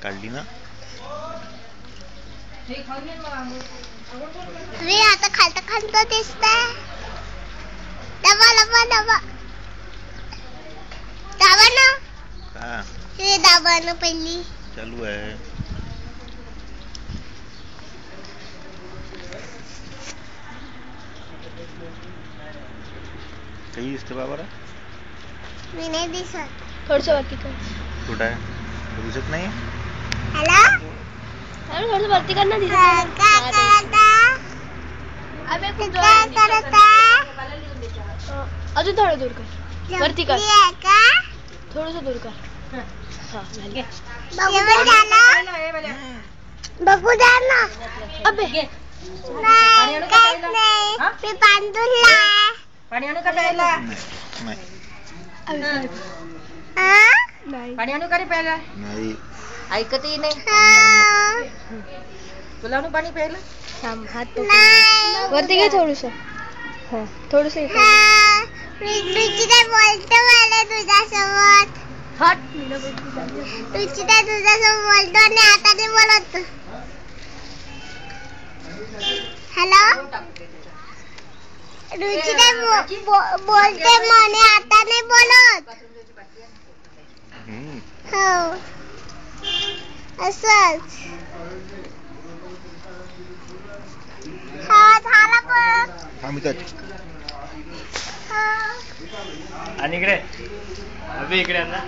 काढली ना. अरे आता खालता खालता दिसतंय. डबा डबा डबा दाबा ना. हाँ. ये दाबा ना पहिली. चालू है. काही दिसते बाबा. मी नाही दिसत. थोडंसं वरती कर. कुठं आहे दिसत नाही. हॅलो थोडंसं वरती कर ना. काय करता. अबे खूप काय करता. अजून थोडं दूर कर. वरती कर. का थोडंसं दूर कर. हा झालं. बघू द्या ना. अबे नाही काहीच नाही. मी बांधून पाणी आणू का प्यायला? नाही. पाणी आणू का रे प्यायला? नाही. ऐकतही नाही. तुला आणू पाणी प्यायला? थांब हात वरती घे थोडंसं. हा थोडंसं रुचिता बोलतो मला तुझ्यासोबत. हट. रुचिता तुझ्यासोबत बोलतो आणि आता नाही बोलत. हॅलो रुचिता बोलते म्हणे आता नाही बोलत. हो असंच. हा झाला पण. थांब इथं. हा आणि इकडे अबे इकडे ना.